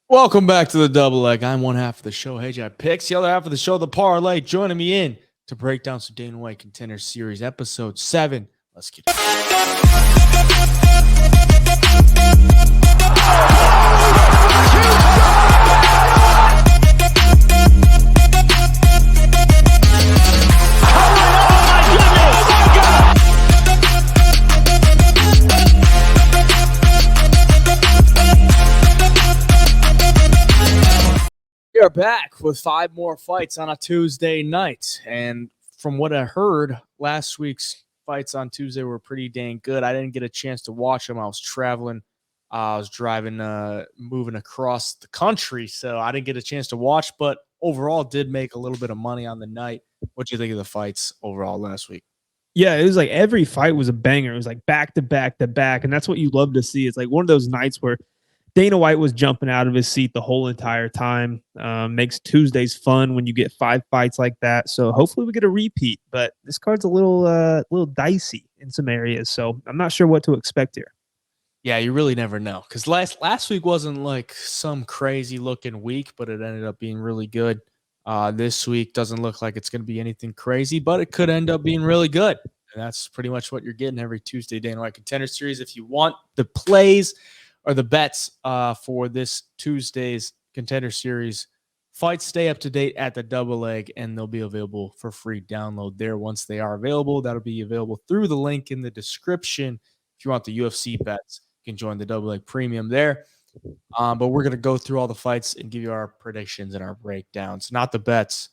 Welcome back to the double leg. I'm one half of the show, Hey Jai Picks. The other half of the show, the parlay. Joining me in to break down some Dana White Contender Series, episode 7. Let's get We are back with 5 more fights on a Tuesday night. And from what I heard, last week's fights on Tuesday were pretty dang good. I didn't get a chance to watch them. I was traveling. I was driving, moving across the country, so I didn't get a chance to watch, but overall did make a little bit of money on the night. What do you think of the fights overall last week? Yeah, it was like every fight was a banger. It was like back to back to back. And that's what you love to see. It's like one of those nights where Dana White was jumping out of his seat the whole entire time. Makes Tuesdays fun when you get 5 fights like that. So hopefully we get a repeat. But this card's a little dicey in some areas. So I'm not sure what to expect here. Yeah, you really never know. Because last week wasn't like some crazy looking week, but it ended up being really good. This week doesn't look like it's going to be anything crazy, but it could end up being really good. And that's pretty much what you're getting every Tuesday Dana White Contender Series. If you want the plays or the bets for this Tuesday's Contender Series fights, stay up to date at the double leg, and they'll be available for free download there once they are available. That'll be available through the link in the description. If you want the UFC bets, you can join the double leg premium there. But we're going to go through all the fights and give you our predictions and our breakdowns, not the bets.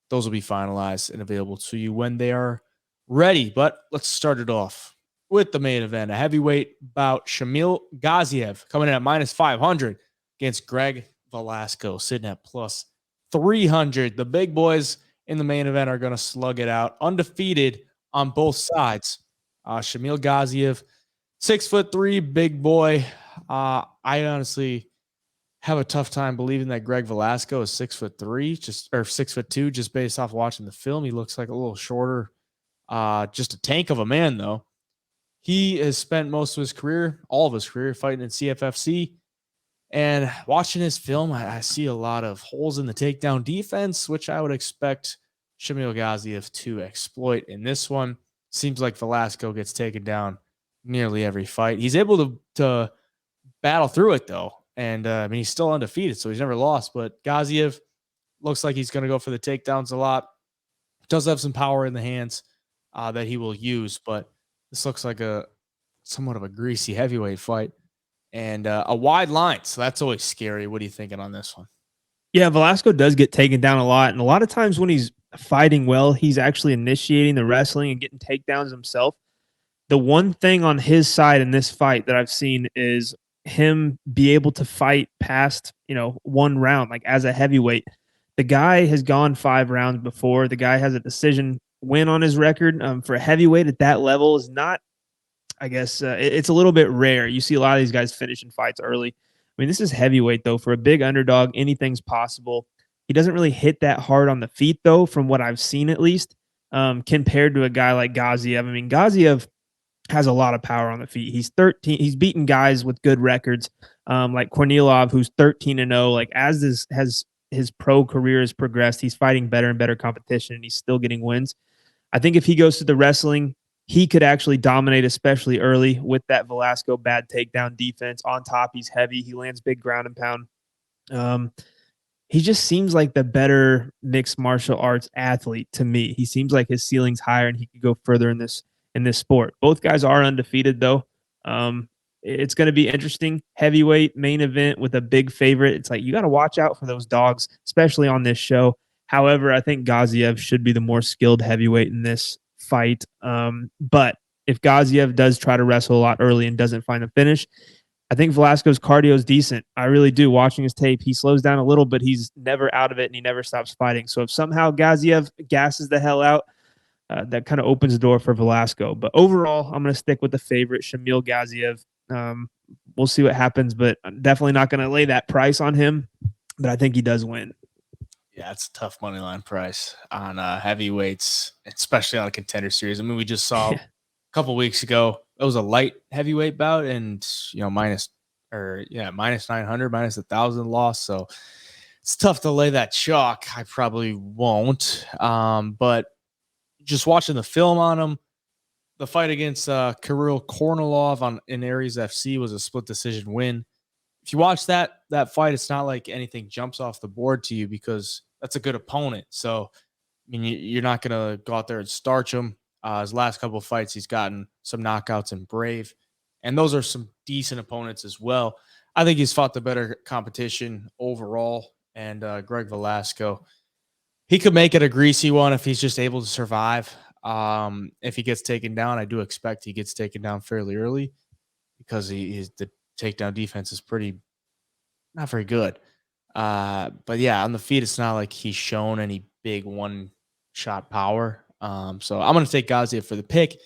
Those will be finalized and available to you when they are ready. But let's start it off with the main event, a heavyweight bout. Shamil Gaziev coming in at minus 500 against Greg Velasco, sitting at plus 300. The big boys in the main event are going to slug it out, undefeated on both sides. Shamil Gaziev, 6'3", big boy. I honestly have a tough time believing that Greg Velasco is 6'3", or 6'2", just based off watching the film. He looks like a little shorter, just a tank of a man, though. He has spent most of his career, all of his career, fighting in CFFC. And watching his film, I see a lot of holes in the takedown defense, which I would expect Shamil Gaziev to exploit in this one. Seems like Velasco gets taken down nearly every fight. He's able to battle through it, though. And, he's still undefeated, so he's never lost. But Gaziev looks like he's going to go for the takedowns a lot. Does have some power in the hands that he will use, but this looks like somewhat of a greasy heavyweight fight and a wide line. So that's always scary. What are you thinking on this one? Yeah, Velasco does get taken down a lot. And a lot of times when he's fighting well, he's actually initiating the wrestling and getting takedowns himself. The one thing on his side in this fight that I've seen is him be able to fight past, one round, like as a heavyweight. The guy has gone 5 rounds before. The guy has a decision win on his record. For a heavyweight at that level is not, I guess, it's a little bit rare. You see a lot of these guys finishing fights early. I mean, this is heavyweight, though. For a big underdog, anything's possible. He doesn't really hit that hard on the feet, though, from what I've seen at least, compared to a guy like Gaziev. I mean, Gaziev has a lot of power on the feet. He's 13. He's beaten guys with good records, like Kornilov, who's 13-0. Like as his pro career has progressed, he's fighting better and better competition, and he's still getting wins. I think if he goes to the wrestling, he could actually dominate, especially early with that Velasco bad takedown defense. On top, he's heavy. He lands big ground and pound. He just seems like the better mixed martial arts athlete to me. He seems like his ceiling's higher and he could go further in this sport. Both guys are undefeated, though. It's going to be interesting. Heavyweight main event with a big favorite. It's like you got to watch out for those dogs, especially on this show. However, I think Gaziev should be the more skilled heavyweight in this fight. But if Gaziev does try to wrestle a lot early and doesn't find a finish, I think Velasco's cardio is decent. I really do. Watching his tape, he slows down a little, but he's never out of it and he never stops fighting. So if somehow Gaziev gasses the hell out, that kind of opens the door for Velasco. But overall, I'm going to stick with the favorite, Shamil Gaziev. We'll see what happens, but I'm definitely not going to lay that price on him. But I think he does win. Yeah, it's a tough money line price on heavyweights, especially on a Contender Series. I mean, we just saw a couple weeks ago, it was a light heavyweight bout and, minus or yeah, minus 900, minus 1,000 loss. So it's tough to lay that chalk. I probably won't. But just watching the film on him, the fight against Kirill Kornilov in Aries FC was a split decision win. If you watch that fight, it's not like anything jumps off the board to you because that's a good opponent. So I mean, you're not going to go out there and starch him. His last couple of fights, he's gotten some knockouts in Brave, and those are some decent opponents as well. I think he's fought the better competition overall. And Greg Velasco, he could make it a greasy one if he's just able to survive. If he gets taken down, I do expect he gets taken down fairly early because the takedown defense is pretty not very good. But yeah, on the feet, it's not like he's shown any big one shot power. So I'm gonna take Gaziev for the pick.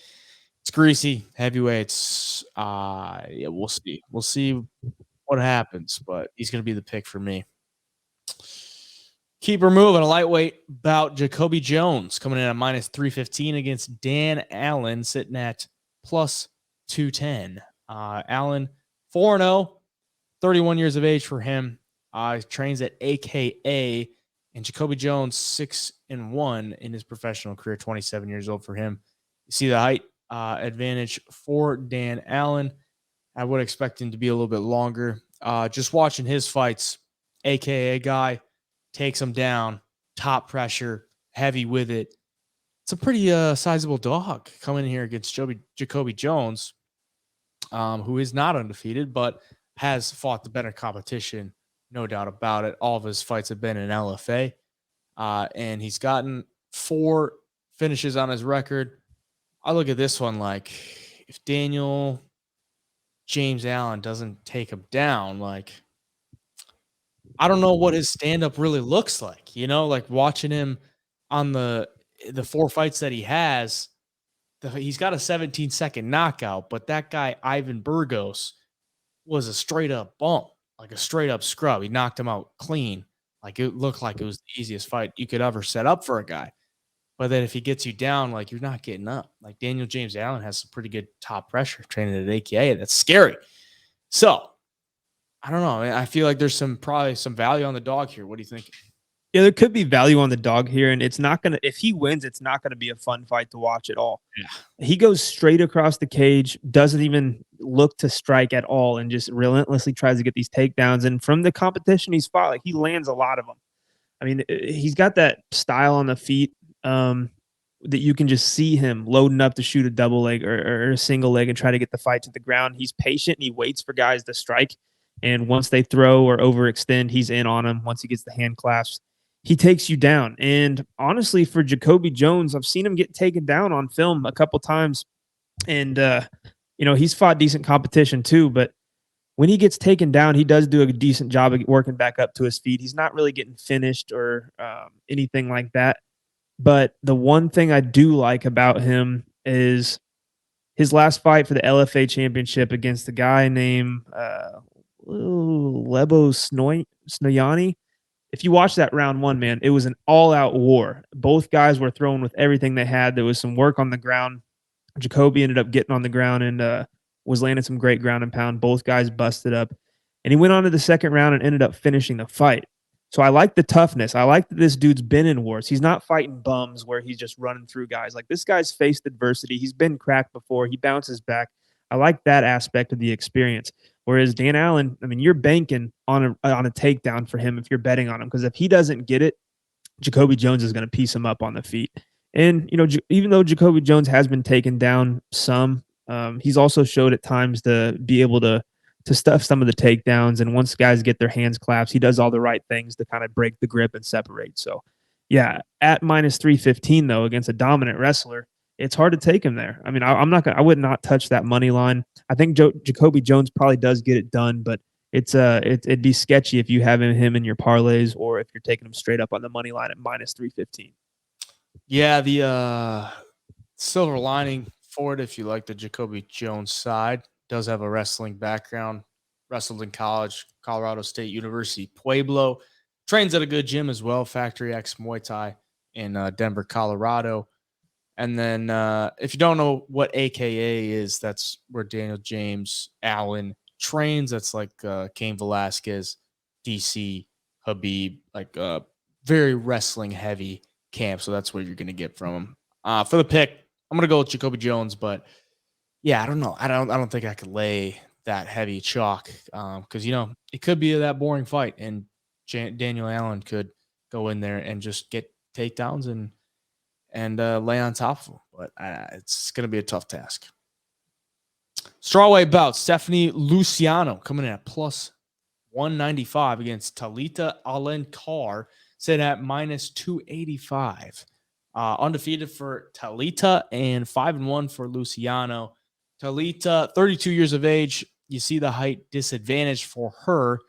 It's greasy, heavyweights. Yeah, we'll see. We'll see what happens, but he's gonna be the pick for me. Keep moving. A lightweight bout. Jacoby Jones coming in at minus 315 against Dan Allen, sitting at plus 210. Allen 4-0, 31 years of age for him. Trains at AKA, and Jacoby Jones 6-1 in his professional career, 27 years old for him. You see the height advantage for Dan Allen. I would expect him to be a little bit longer. Just watching his fights, AKA guy takes him down, top pressure, heavy with it. It's a pretty sizable dog coming in here against Jacoby Jones, who is not undefeated, but has fought the better competition, no doubt about it. All of his fights have been in LFA, and he's gotten 4 finishes on his record. I look at this one like if Daniel James Allen doesn't take him down, like I don't know what his stand-up really looks like, like watching him on the 4 fights that he has, he's got a 17-second knockout, but that guy, Ivan Burgos, was a straight-up bump, like a straight-up scrub. He knocked him out clean. Like, it looked like it was the easiest fight you could ever set up for a guy. But then if he gets you down, like, you're not getting up. Like, Daniel James Allen has some pretty good top pressure training at AKA. That's scary. So, I don't know. I feel like there's probably some value on the dog here. What do you think? Yeah, there could be value on the dog here, and it's not gonna. If he wins, it's not gonna be a fun fight to watch at all. Yeah. He goes straight across the cage, doesn't even look to strike at all, and just relentlessly tries to get these takedowns. And from the competition he's fought, like he lands a lot of them. I mean, he's got that style on the feet that you can just see him loading up to shoot a double leg or a single leg and try to get the fight to the ground. He's patient and he waits for guys to strike. And once they throw or overextend, he's in on them. Once he gets the hand clasps, he takes you down. And honestly, for Jacoby Jones, I've seen him get taken down on film a couple times. And, he's fought decent competition too. But when he gets taken down, he does do a decent job of working back up to his feet. He's not really getting finished or anything like that. But the one thing I do like about him is his last fight for the LFA championship against a guy named Lebo Snoyani. If you watch that round 1, man, it was an all-out war. Both guys were throwing with everything they had. There was some work on the ground. Jacoby ended up getting on the ground and was landing some great ground and pound. Both guys busted up. And he went on to the second round and ended up finishing the fight. So I like the toughness. I like that this dude's been in wars. He's not fighting bums where he's just running through guys. Like, this guy's faced adversity. He's been cracked before. He bounces back. I like that aspect of the experience. Whereas Dan Allen, I mean, you're banking on a takedown for him if you're betting on him, because if he doesn't get it, Jacoby Jones is going to piece him up on the feet. And, even though Jacoby Jones has been taken down some, he's also showed at times to be able to stuff some of the takedowns. And once guys get their hands clasped, he does all the right things to kind of break the grip and separate. So, yeah, at minus 315, though, against a dominant wrestler, it's hard to take him there. I mean, I would not touch that money line. I think Jacoby Jones probably does get it done, but it'd be sketchy if you have him in your parlays or if you're taking him straight up on the money line at minus 315. Yeah, the silver lining for it, if you like the Jacoby Jones side, does have a wrestling background. Wrestled in college, Colorado State University, Pueblo. Trains at a good gym as well, Factory X Muay Thai in Denver, Colorado. And then if you don't know what AKA is, that's where Daniel James Allen trains. That's like Cain Velasquez, DC, Habib, like very wrestling heavy camp. So that's what you're going to get from him. For the pick, I'm going to go with Jacoby Jones, but yeah, I don't know. I don't think I could lay that heavy chalk because it could be that boring fight, and Daniel Allen could go in there and just get takedowns and lay on top of him. But it's going to be a tough task. Strawweight bout: Stephanie Luciano coming in at plus 195 against Talita Alencar, set at minus 285. Undefeated for Talita and 5-1 for Luciano. Talita, 32 years of age. You see the height disadvantage for her.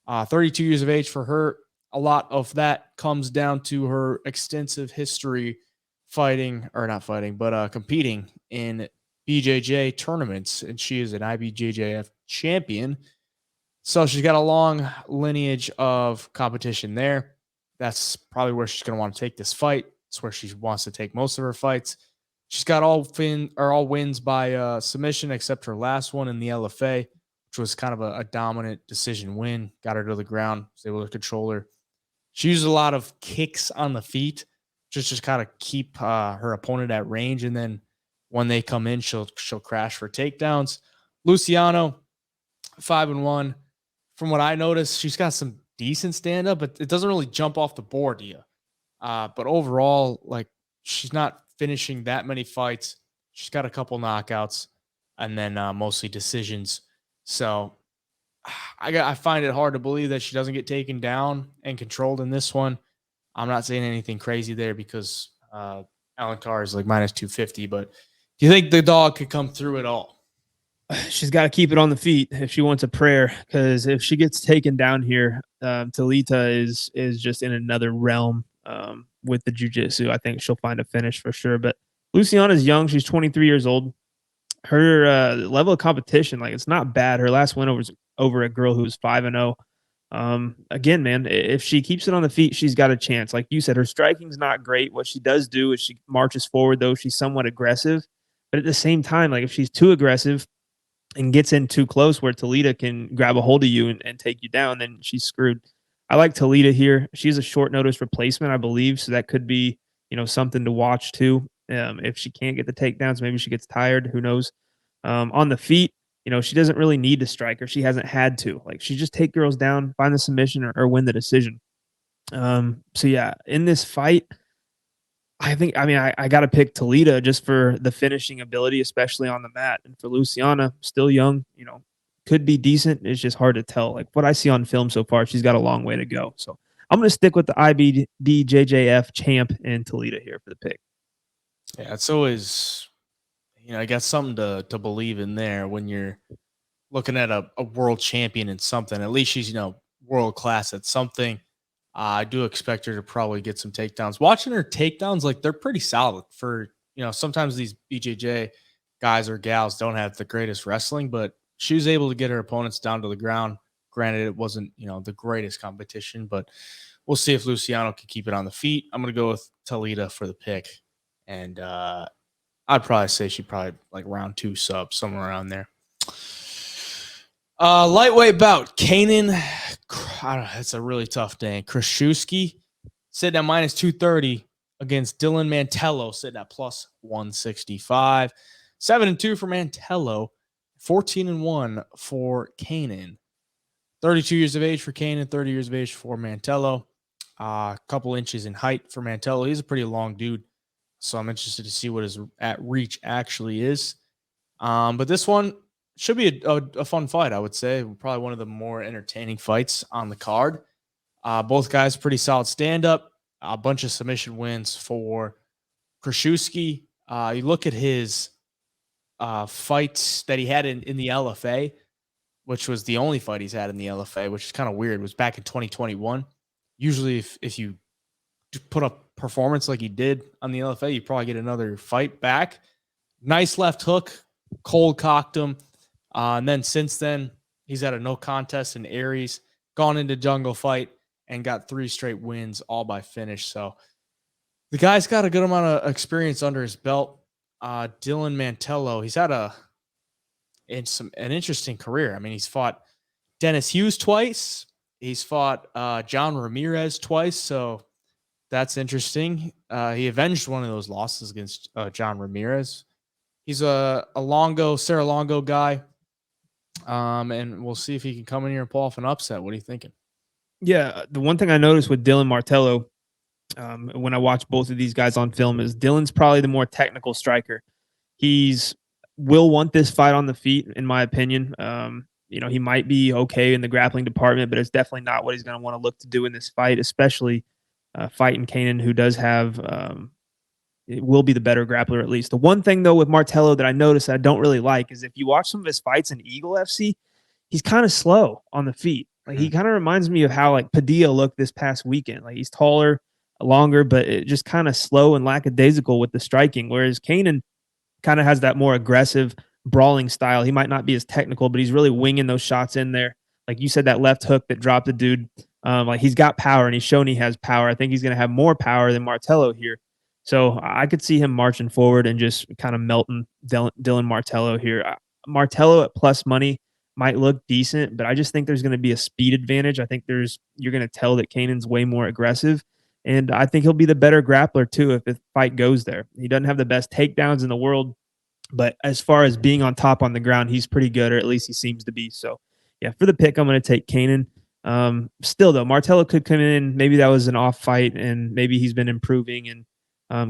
32 years of age for her. A lot of that comes down to her extensive history competing in BJJ tournaments, and she is an IBJJF champion. So she's got a long lineage of competition there. That's probably where she's going to want to take this fight. It's where she wants to take most of her fights. She's got all wins by submission except her last one in the LFA, which was kind of a dominant decision win. Got her to the ground, was able to control her. She uses a lot of kicks on the feet, just kind of keep her opponent at range, and then when they come in, she'll crash for takedowns. Luciano, 5-1. From what I noticed, she's got some decent stand-up, but it doesn't really jump off the board to you. But overall, like, she's not finishing that many fights. She's got a couple knockouts and then mostly decisions. So I find it hard to believe that she doesn't get taken down and controlled in this one. I'm not saying anything crazy there because Alencar is like minus 250, but do you think the dog could come through it all? She's got to keep it on the feet if she wants a prayer, because if she gets taken down here, Talita is just in another realm with the jiu-jitsu. I think she'll find a finish for sure. But Luciana's young. She's 23 years old. Her level of competition, like, it's not bad. Her last win over a girl who was 5-0. Again, man, if she keeps it on the feet, she's got a chance. Like you said, her striking's not great. What she does do is she marches forward, though. She's somewhat aggressive. But at the same time, like, if she's too aggressive and gets in too close where Talita can grab a hold of you and take you down, then she's screwed. I like Talita here. She's a short notice replacement, I believe, so that could be, something to watch too. If she can't get the takedowns, maybe she gets tired. Who knows? On the feet, she doesn't really need to strike, or she hasn't had to. Like, she just take girls down, find the submission, or win the decision. So yeah, in this fight, I got to pick Talita just for the finishing ability, especially on the mat. And for Luciana, still young, could be decent. It's just hard to tell. Like, what I see on film so far, she's got a long way to go. So I'm going to stick with the IBDJJF champ and Talita here for the pick. Yeah, it's always, I got something to believe in there when you're looking at a world champion in something. At least she's, world class at something. I do expect her to probably get some takedowns. Watching her takedowns, like, they're pretty solid for, sometimes these BJJ guys or gals don't have the greatest wrestling, but she was able to get her opponents down to the ground. Granted, it wasn't, the greatest competition, but we'll see if Luciano can keep it on the feet. I'm going to go with Talita for the pick. And I'd probably say she probably like round 2 sub, somewhere around there. Lightweight bout. Kanan, I don't know, it's a really tough day. Kruschewsky sitting at minus 230 against Dylan Mantello, sitting at plus 165. 7-2 for Mantello, 14-1 for Kanan. 32 years of age for Kanan, 30 years of age for Mantello. A couple inches in height for Mantello. He's a pretty long dude, so I'm interested to see what his at reach actually is. But this one should be a fun fight, I would say. Probably one of the more entertaining fights on the card. Both guys pretty solid stand-up. A bunch of submission wins for Kruschewsky. You look at his fights that he had in the LFA, which was the only fight he's had in the LFA, which is kind of weird. It was back in 2021. Usually if you put up performance like he did on the LFA, you probably get another fight back. Nice left hook, cold cocked him. And then since then, he's had a no contest in Aries, gone into jungle fight, and got 3 straight wins, all by finish. So the guy's got a good amount of experience under his belt. Dylan Mantello, he's had a an interesting career. I mean, he's fought Dennis Hughes twice. He's fought John Ramirez twice. So that's interesting. He avenged one of those losses against John Ramirez. He's a Serra Longo guy. And we'll see if he can come in here and pull off an upset. What are you thinking? Yeah, the one thing I noticed with Dylan Martello, when I watch both of these guys on film, is Dylan's probably the more technical striker. He's will want this fight on the feet, in my opinion. He might be okay in the grappling department, but it's definitely not what he's going to want to look to do in this fight, especially fighting Kanan, who does have it will be the better grappler at least. The one thing though with Martello that I noticed I don't really like is if you watch some of his fights in Eagle FC, he's kind of slow on the feet. Like he kind of reminds me of how like Padilla looked this past weekend. Like he's taller, longer, but it just kind of slow and lackadaisical with the striking. Whereas Kanan kind of has that more aggressive brawling style. He might not be as technical, but he's really winging those shots in there. Like you said, that left hook that dropped the dude. Like he's got power and he's shown he has power. I think he's going to have more power than Martello here. So I could see him marching forward and just kind of melting Dylan Martello here. Martello at plus money might look decent, but I just think there's going to be a speed advantage. I think you're going to tell that Kanan's way more aggressive. And I think he'll be the better grappler too if the fight goes there. He doesn't have the best takedowns in the world, but as far as being on top on the ground, he's pretty good, or at least he seems to be. So, yeah, for the pick, I'm going to take Kanan. Still, though, Martello could come in. Maybe that was an off fight, and maybe he's been improving and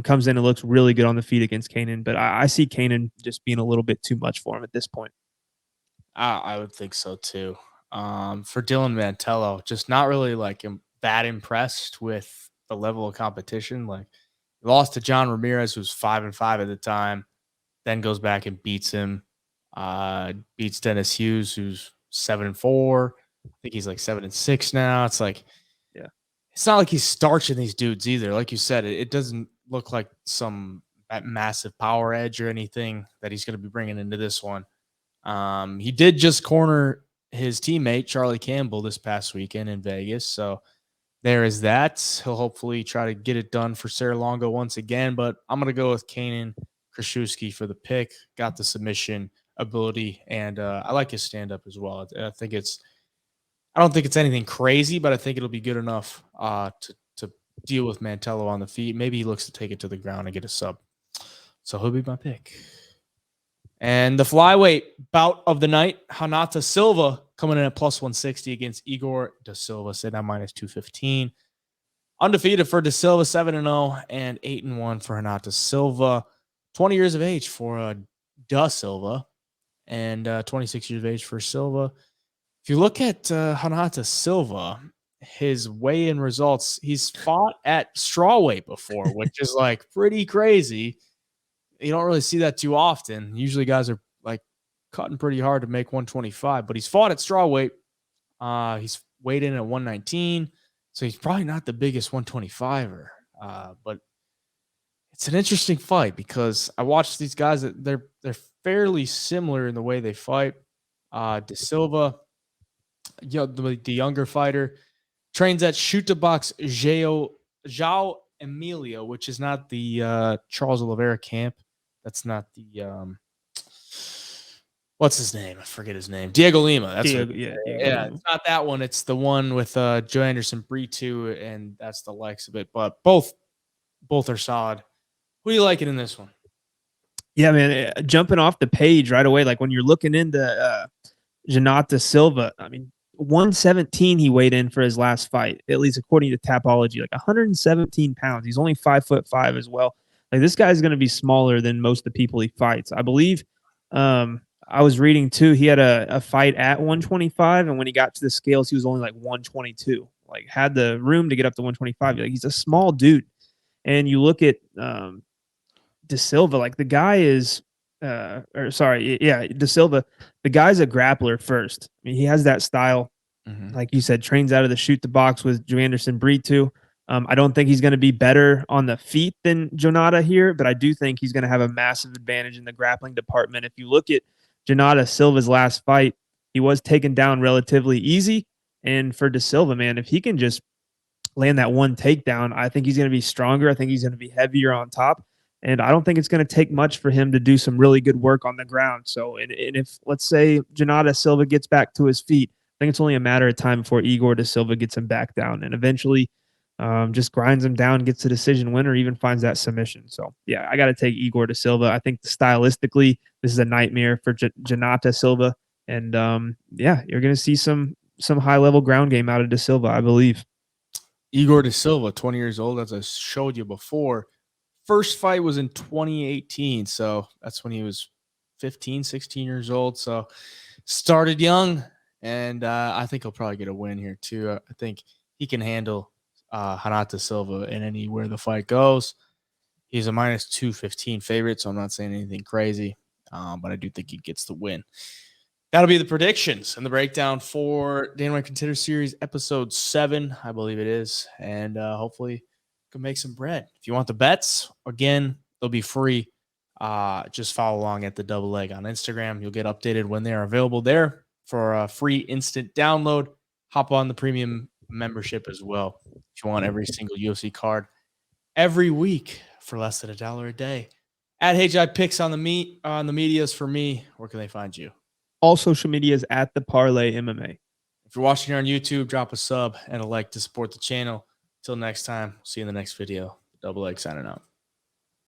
comes in and looks really good on the feet against Kanan. But I see Kanan just being a little bit too much for him at this point. I would think so too. For Dylan Mantello, just not really like that impressed with the level of competition. Like he lost to John Ramirez, who's 5-5 at the time, then goes back and beats him. Beats Dennis Hughes, who's 7-4. I think he's like 7-6 now. It's like, yeah, it's not like he's starching these dudes either. Like you said, it doesn't look like some massive power edge or anything that he's going to be bringing into this one. He did just corner his teammate Charlie Campbell this past weekend in Vegas, so there is that. He'll hopefully try to get it done for Serra Longo once again, but I'm gonna go with Kanan Kruschewsky for the pick. Got the submission ability, and I like his stand up as well. I don't think it's anything crazy, but I think it'll be good enough to deal with Mantello on the feet. Maybe he looks to take it to the ground and get a sub. So he'll be my pick. And the flyweight bout of the night, Hanata Silva coming in at plus 160 against Igor Da Silva, sitting at minus 215. Undefeated for Da Silva, 7-0 and 8-1 for Hanata Silva. 20 years of age for Da Silva and 26 years of age for Silva. If you look at Hanata Silva, his weigh-in results, he's fought at strawweight before, which is like pretty crazy. You don't really see that too often. Usually guys are like cutting pretty hard to make 125, but he's fought at strawweight. He's weighed in at 119, so he's probably not the biggest 125er. But it's an interesting fight because I watched these guys that they're fairly similar in the way they fight. Da Silva, the younger fighter, trains at Shoot to Box João Emilio, which is not the Charles Oliveira camp. That's not the what's his name? I forget his name. Diego Lima. That's Diego yeah. Lima. It's not that one. It's the one with Joe Anderson Brito, and that's the likes of it. But both are solid. Who do you liking in this one? Yeah, man. Jumping off the page right away, like when you're looking into Hanata Silva, I mean, 117 he weighed in for his last fight, at least according to Tapology, like 117 pounds. He's only 5'5" as well. Like this guy's going to be smaller than most of the people he fights. I believe I was reading too, he had a fight at 125, and when he got to the scales, he was only like 122. Like had the room to get up to 125. Like he's a small dude. And you look at Da Silva, like the guy is Da Silva, the guy's a grappler first. I mean, he has that style. Like you said, trains out of the shoot the box with Joe Anderson Brito. I don't think he's going to be better on the feet than Jonata here, but I do think he's going to have a massive advantage in the grappling department. If you look at Hanata Silva's last fight, he was taken down relatively easy. And for Da Silva, man, if he can just land that one takedown, I think he's going to be stronger. I think he's going to be heavier on top. And I don't think it's going to take much for him to do some really good work on the ground. So, and if, let's say, Janata Silva gets back to his feet, I think it's only a matter of time before Igor da Silva gets him back down and eventually just grinds him down, gets a decision win, or even finds that submission. So, yeah, I got to take Igor da Silva. I think stylistically, this is a nightmare for Janata Silva. And yeah, you're going to see some high level ground game out of da Silva, I believe. Igor da Silva, 20 years old, as I showed you before. First fight was in 2018, so that's when he was 15, 16 years old. So started young, and I think he'll probably get a win here too. I think he can handle Hanata Silva in anywhere the fight goes. He's a minus 215 favorite, so I'm not saying anything crazy, but I do think he gets the win. That'll be the predictions and the breakdown for Dana White Contender Series episode 7, I believe it is. And hopefully can make some bread. If you want the bets, again, they'll be free. Just follow along at the Double Leg on Instagram. You'll get updated when they're available there for a free instant download. Hop on the premium membership as well if you want every single UFC card every week for less than $1 a day. At HI Picks on the medias for me. Where can they find you? All social medias at the Parlay MMA. If you're watching here on YouTube, drop a sub and a like to support the channel. Till next time, see you in the next video. Double Leg signing out.